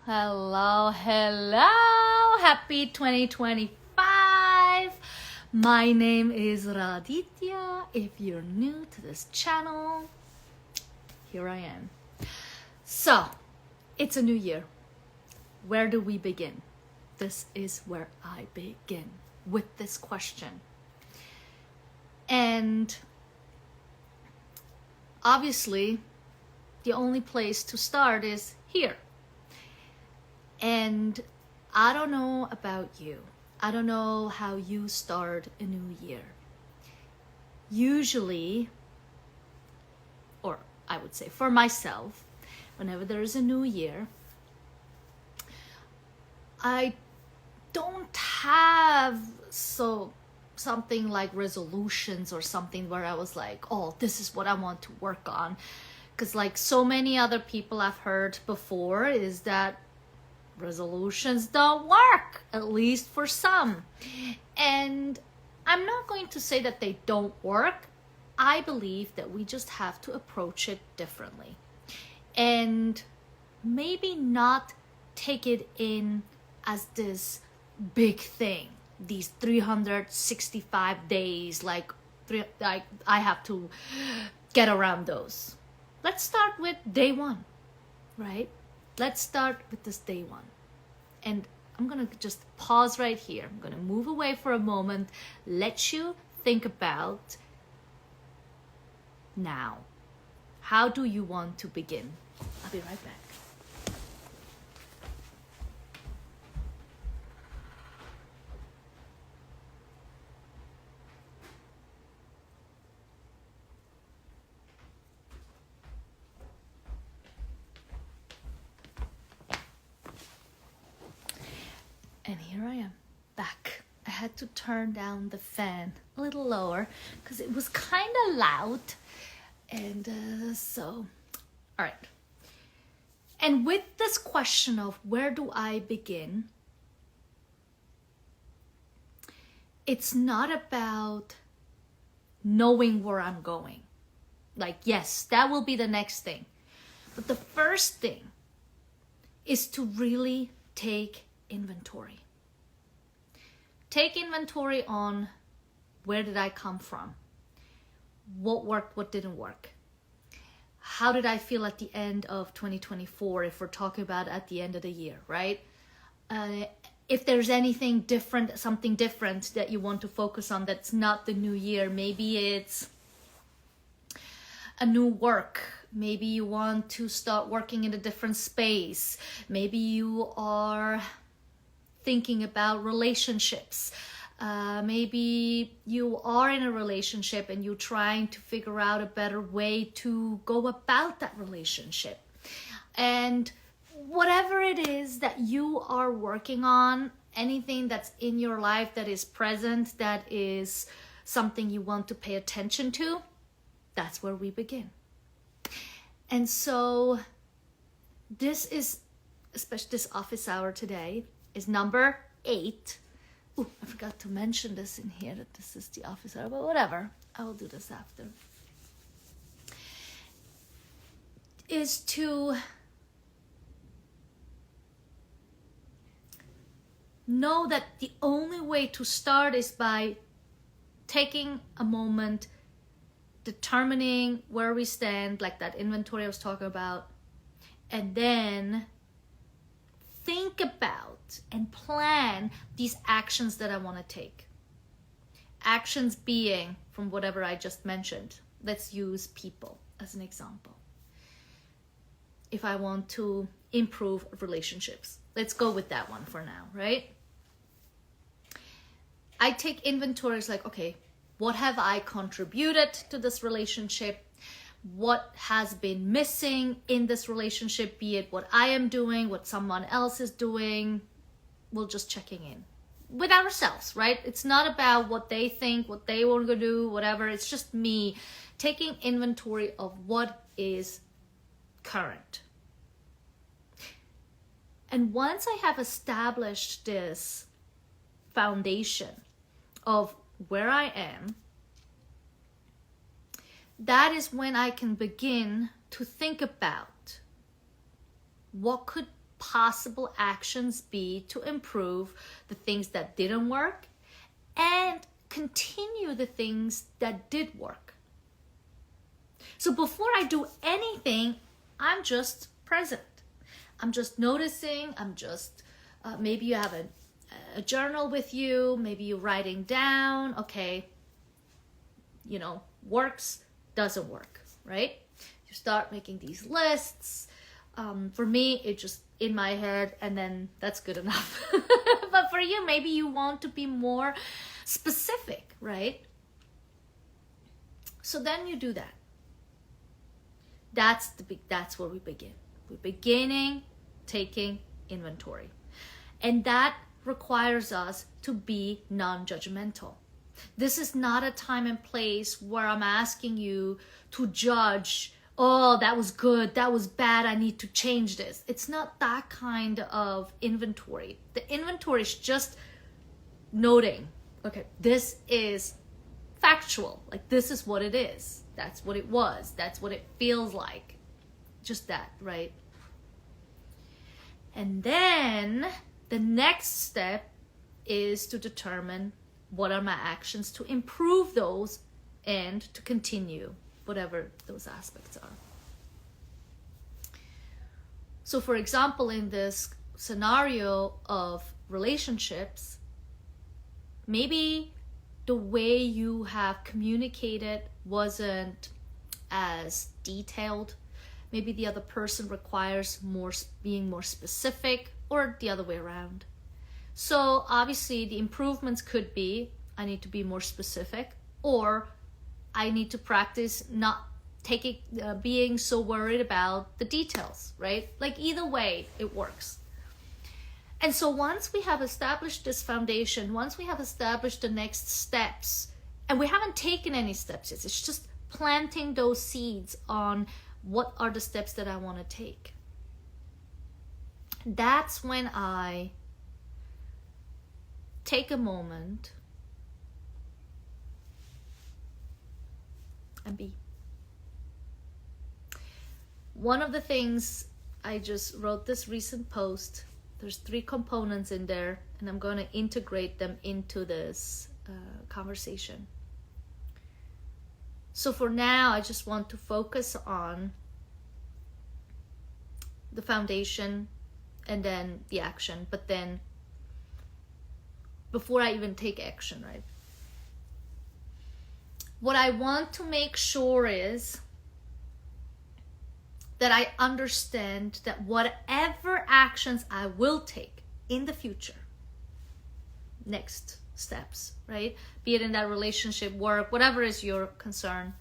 Hello, hello. Happy 2025. My name is Raditya. If you're new to this channel, here I am. So, it's a new year. Where do we begin? This is where I begin with this question. And obviously, the only place to start is here. And I don't know about you. I don't know how you start a new year. Usually, or I would say for myself, whenever there is a new year, I don't have something like resolutions or something where I was like, oh, this is what I want to work on. Because like so many other people I've heard before is that resolutions don't work, at least for some. And I'm not going to say that they don't work. I believe that we just have to approach it differently. And maybe not take it in as this big thing, these 365 days, like I have to get around those. Let's start with day one, right? Let's start with this day one. And I'm going to just pause right here. I'm going to move away for a moment, let you think about now. How do you want to begin? I'll be right back. And here I am, back. I had to turn down the fan a little lower because it was kind of loud. And all right. And with this question of where do I begin, it's not about knowing where I'm going. Like, yes, that will be the next thing. But the first thing is to really take inventory. Take inventory on where did I come from? What worked, what didn't work? How did I feel at the end of 2024 if we're talking about at the end of the year, right? If there's anything different, something different that you want to focus on that's not the new year, maybe it's a new work. Maybe you want to start working in a different space. Maybe you are thinking about relationships. Maybe you are in a relationship and you're trying to figure out a better way to go about that relationship. And whatever it is that you are working on, anything that's in your life that is present, that is something you want to pay attention to, that's where we begin. And so this is, especially this office hour today, is number 8. Ooh, I forgot to mention this in here, that this is the office hour, but whatever. I will do this after. Is to know that the only way to start is by taking a moment, determining where we stand, like that inventory I was talking about, and then think about and plan these actions that I want to take. Actions being from whatever I just mentioned. Let's use people as an example. If I want to improve relationships, let's go with that one for now, right? I take inventories like, okay, what have I contributed to this relationship? What has been missing in this relationship, be it what I am doing, what someone else is doing. We're just checking in with ourselves, right? It's not about what they think, what they want to do, whatever. It's just me taking inventory of what is current. And once I have established this foundation of where I am, that is when I can begin to think about what could possible actions be to improve the things that didn't work and continue the things that did work? So before I do anything, I'm just present. I'm just noticing. I'm just, maybe you have a journal with you. Maybe you're writing down, okay, works, doesn't work, right? You start making these lists. For me, it's just in my head, and then that's good enough. But for you, maybe you want to be more specific, right? So then you do that. That's where we begin. We're beginning taking inventory. And that requires us to be non-judgmental. This is not a time and place where I'm asking you to judge, oh, that was good, that was bad, I need to change this. It's not that kind of inventory. The inventory is just noting, okay, this is factual. Like, this is what it is. That's what it was. That's what it feels like. Just that, right? And then the next step is to determine what are my actions to improve those and to continue whatever those aspects are. So for example, in this scenario of relationships, maybe the way you have communicated wasn't as detailed. Maybe the other person requires being more specific, or the other way around. So obviously the improvements could be, I need to be more specific, or I need to practice not being so worried about the details, right? Like, either way, it works. And so once we have established this foundation, once we have established the next steps, and we haven't taken any steps yet, it's just planting those seeds on what are the steps that I want to take. That's when I take a moment and be. One of the things, I just wrote this recent post. There's 3 components in there, and I'm going to integrate them into this conversation. So for now, I just want to focus on the foundation and then the action. But then, before I even take action, right? What I want to make sure is that I understand that whatever actions I will take in the future, next steps, right? Be it in that relationship, work, whatever is your concern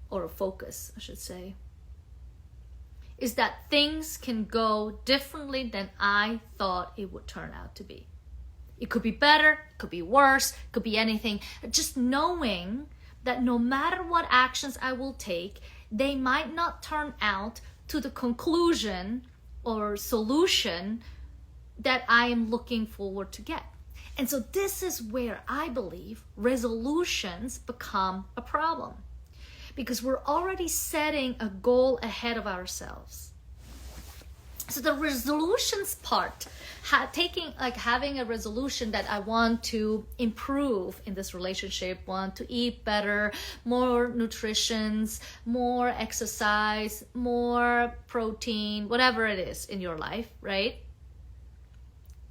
or focus, I should say, is that things can go differently than I thought it would turn out to be. It could be better, it could be worse, it could be anything. Just knowing that no matter what actions I will take, they might not turn out to the conclusion or solution that I am looking forward to get. And so this is where I believe resolutions become a problem, because we're already setting a goal ahead of ourselves. So the resolutions part, having a resolution that I want to improve in this relationship, want to eat better, more nutrition, more exercise, more protein, whatever it is in your life, right?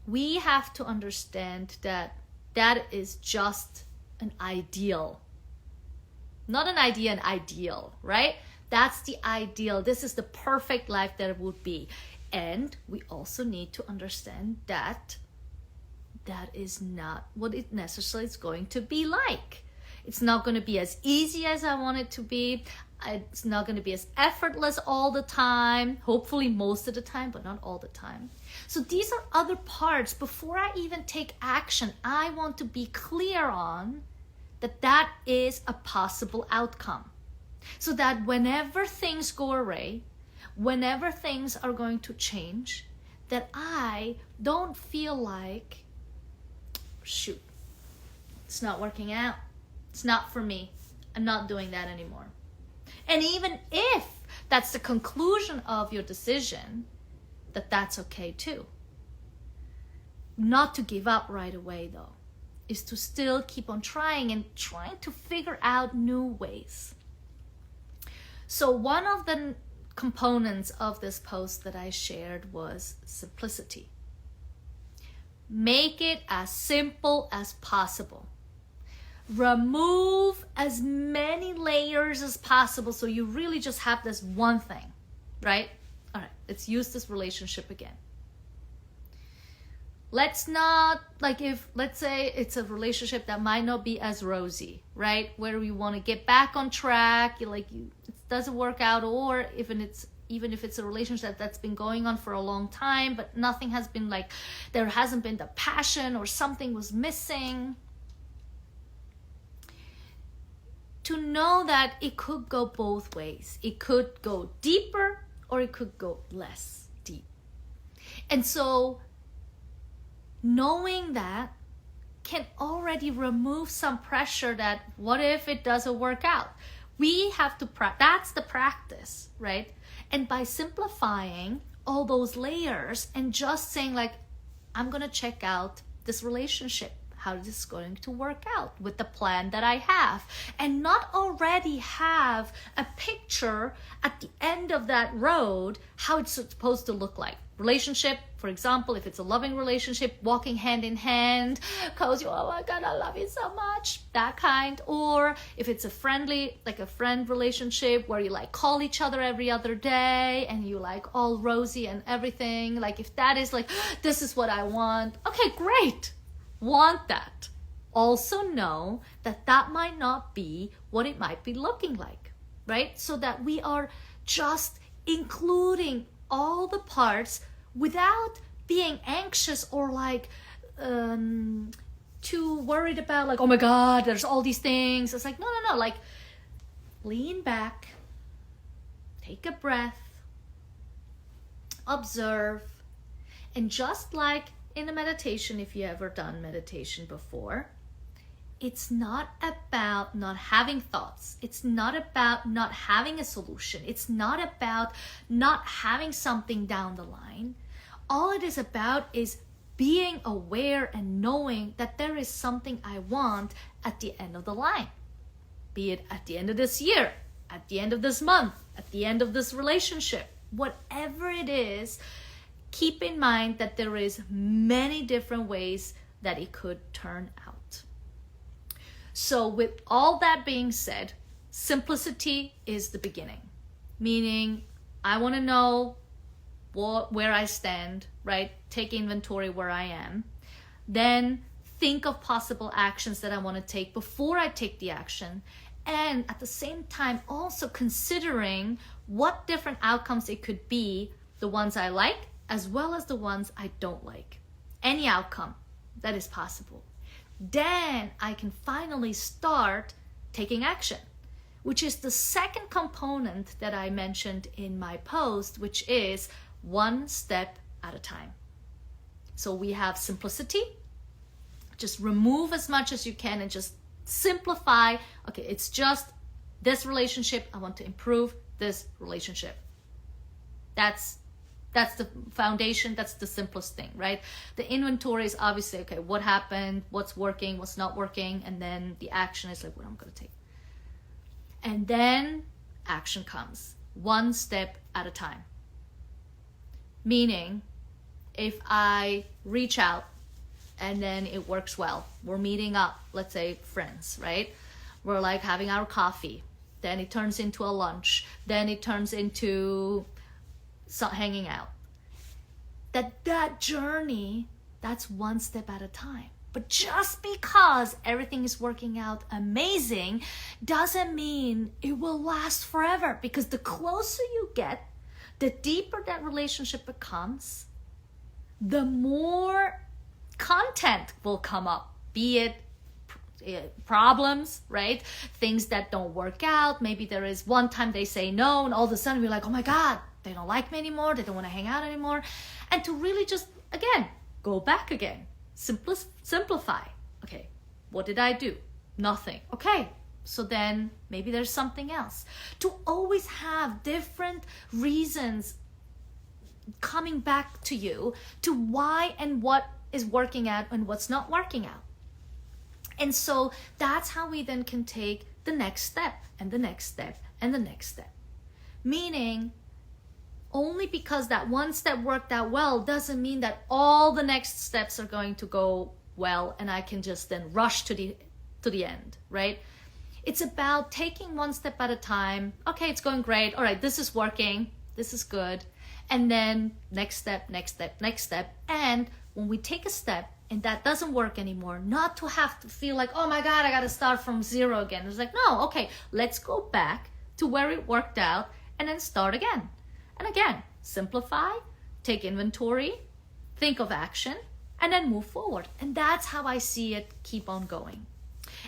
We have to understand that that is just an ideal. Not an idea, an ideal, right? That's the ideal. This is the perfect life that it would be. And we also need to understand that that is not what it necessarily is going to be like. It's not going to be as easy as I want it to be. It's not going to be as effortless all the time. Hopefully most of the time, but not all the time. So these are other parts. Before I even take action, I want to be clear on that is a possible outcome. So that whenever things go awry, whenever things are going to change, that I don't feel like, shoot, it's not working out. It's not for me. I'm not doing that anymore. And even if that's the conclusion of your decision, that that's okay too. Not to give up right away though, is to still keep on trying and trying to figure out new ways. So one of the components of this post that I shared was simplicity. Make it as simple as possible. Remove as many layers as possible so you really just have this one thing, right? All right, let's use this relationship again. Let's not, let's say it's a relationship that might not be as rosy, right? Where we want to get back on track, it doesn't work out, or even if it's a relationship that's been going on for a long time, but nothing has been there hasn't been the passion or something was missing. To know that it could go both ways. It could go deeper or it could go less deep. And so knowing that can already remove some pressure that what if it doesn't work out? We have to that's the practice, right? And by simplifying all those layers and just saying I'm going to check out this relationship, how is this going to work out with the plan that I have, and not already have a picture at the end of that road how it's supposed to look like. Relationship, for example, if it's a loving relationship, walking hand in hand, cozy, oh my God, I love you so much, that kind. Or if it's a friendly, a friend relationship where you call each other every other day and you all rosy and everything, if that is this is what I want, okay, great. Want that. Also know that that might not be what it might be looking like, right? So that we are just including all the parts without being anxious or too worried about oh my God, there's all these things. It's no, lean back, take a breath, observe, and just in a meditation, if you ever done meditation before, it's not about not having thoughts. It's not about not having a solution. It's not about not having something down the line. All it is about is being aware and knowing that there is something I want at the end of the line. Be it at the end of this year, at the end of this month, at the end of this relationship, whatever it is. Keep in mind that there is many different ways that it could turn out. So with all that being said, simplicity is the beginning. Meaning, I want to know where I stand, right? Take inventory where I am. Then think of possible actions that I want to take before I take the action. And at the same time, also considering what different outcomes it could be, the ones I like, as well as the ones I don't like. Any outcome that is possible. Then I can finally start taking action, which is the second component that I mentioned in my post, which is one step at a time. So we have simplicity. Just remove as much as you can and just simplify. Okay, it's just this relationship. I want to improve this relationship. That's the foundation. That's the simplest thing, right? The inventory is obviously, okay, what happened, what's working, what's not working, and then the action is what I'm going to take. And then action comes, one step at a time. Meaning, if I reach out and then it works well, we're meeting up, let's say friends, right? We're having our coffee, then it turns into a lunch, then it turns into hanging out. That journey, that's one step at a time. But just because everything is working out amazing doesn't mean it will last forever, because the closer you get, the deeper that relationship becomes, the more content will come up, be it problems, right? Things that don't work out. Maybe there is one time they say no and all of a sudden we're oh my God, they don't like me anymore, they don't want to hang out anymore. And to really just, again, go back again. Simplify. Okay, what did I do? Nothing. Okay, so then maybe there's something else. To always have different reasons coming back to you to why and what is working out and what's not working out. And so that's how we then can take the next step and the next step and the next step. Meaning, only because that one step worked out well doesn't mean that all the next steps are going to go well and I can just then rush to the end, right? It's about taking one step at a time. Okay, it's going great. All right, this is working. This is good. And then next step, next step, next step. And when we take a step and that doesn't work anymore, not to have to feel like, oh my God, I got to start from zero again. It's like, no, okay, let's go back to where it worked out and then start again. And again, simplify, take inventory, think of action, and then move forward. And that's how I see it keep on going.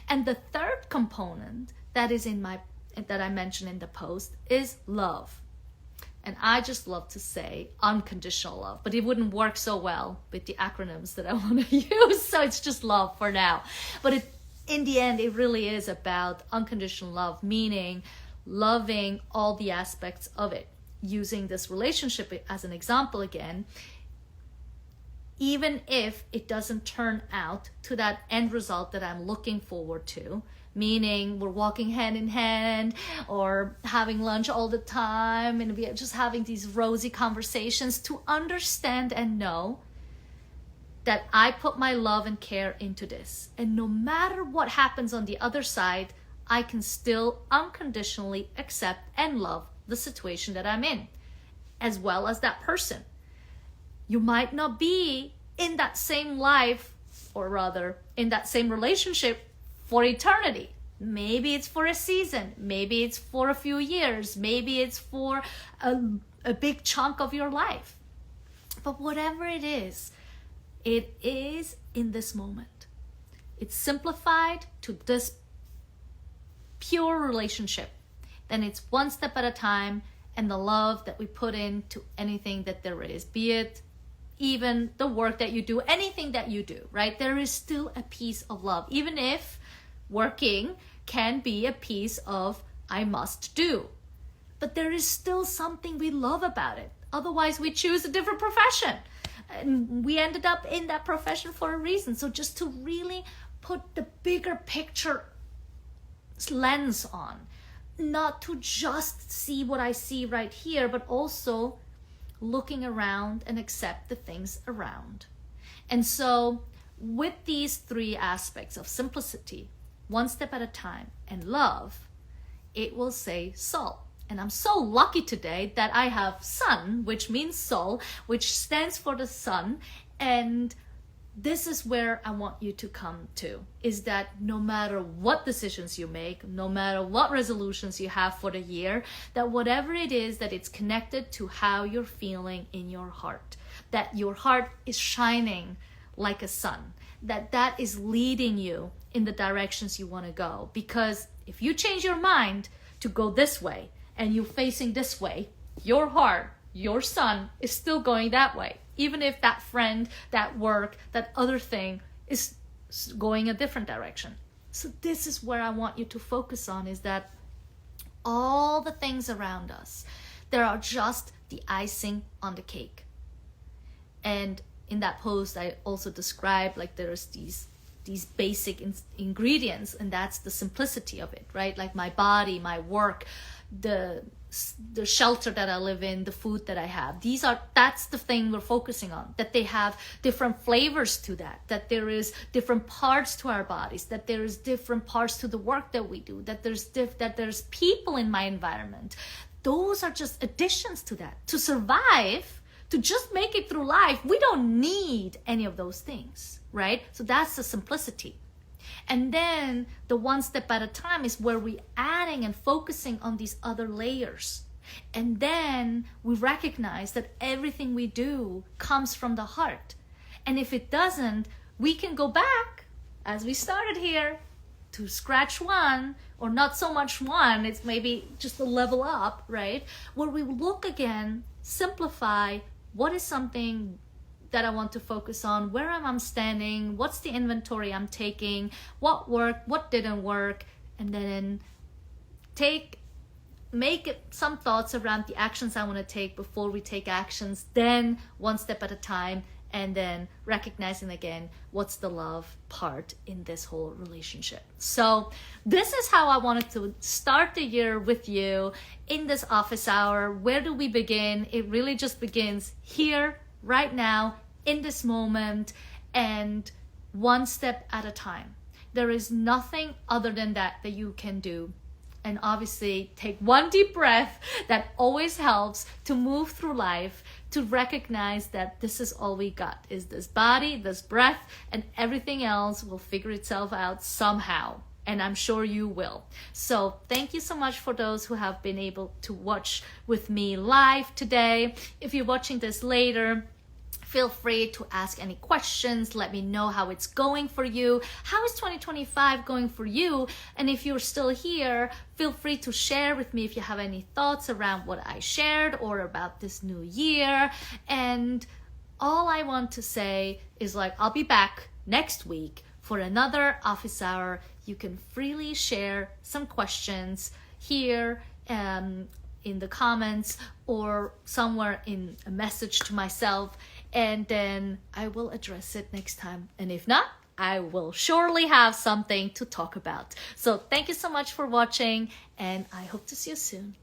And the third component that I mentioned in the post is love. And I just love to say unconditional love, but it wouldn't work so well with the acronyms that I want to use. So it's just love for now. But in the end, it really is about unconditional love, meaning loving all the aspects of it. Using this relationship as an example again, even if it doesn't turn out to that end result that I'm looking forward to, meaning we're walking hand in hand or having lunch all the time and we're just having these rosy conversations, to understand and know that I put my love and care into this. And no matter what happens on the other side, I can still unconditionally accept and love the situation that I'm in, as well as that person. You might not be in that same life, or rather in that same relationship for eternity. Maybe it's for a season, maybe it's for a few years, maybe it's for a big chunk of your life. But whatever it is in this moment. It's simplified to this pure relationship. Then it's one step at a time, and the love that we put into anything that there is, be it even the work that you do, anything that you do, right? There is still a piece of love, even if working can be a piece of I must do. But there is still something we love about it. Otherwise, we choose a different profession. And we ended up in that profession for a reason. So just to really put the bigger picture lens on, not to just see what I see right here, but also looking around and accept the things around. And so with these three aspects of simplicity, one step at a time, and love, it will say soul. And I'm so lucky today that I have sun, which means soul, which stands for the sun. And this is where I want you to come to, is that no matter what decisions you make, no matter what resolutions you have for the year, that whatever it is, that it's connected to how you're feeling in your heart, that your heart is shining like a sun, that is leading you in the directions you want to go. Because if you change your mind to go this way and you're facing this way, your heart, your sun is still going that way. Even if that friend, that work, that other thing is going a different direction. So this is where I want you to focus on, is that all the things around us, there are just the icing on the cake. And in that post, I also described like there's these basic ingredients, and that's the simplicity of it, right? Like my body, my work, the shelter that I live in, the food that I have. That's the thing we're focusing on, that they have different flavors to that there is different parts to our bodies, that there is different parts to the work that we do, that there's people in my environment. Those are just additions to that. To survive, to just make it through life, we don't need any of those things, right? So that's the simplicity. And then the one step at a time is where we're adding and focusing on these other layers. And then we recognize that everything we do comes from the heart. And if it doesn't, we can go back, as we started here, to scratch one, or not so much one, it's maybe just a level up, right? Where we look again, simplify, what is something that I want to focus on, where am I standing, what's the inventory I'm taking, what worked, what didn't work, and then take make some thoughts around the actions I want to take before we take actions, then one step at a time, and then recognizing again what's the love part in this whole relationship. So this is how I wanted to start the year with you in this office hour. Where do we begin? It really just begins here, right now, in this moment, and one step at a time. There is nothing other than that you can do. And obviously take one deep breath. That always helps to move through life, to recognize that this is all we got, is this body, this breath, and everything else will figure itself out somehow. And I'm sure you will. So thank you so much for those who have been able to watch with me live today. If you're watching this later, feel free to ask any questions. Let me know how it's going for you. How is 2025 going for you? And if you're still here, feel free to share with me if you have any thoughts around what I shared or about this new year. And all I want to say is, like, I'll be back next week for another office hour. You can freely share some questions here in the comments or somewhere in a message to myself, and then I will address it next time. And if not, I will surely have something to talk about. So thank you so much for watching, and I hope to see you soon.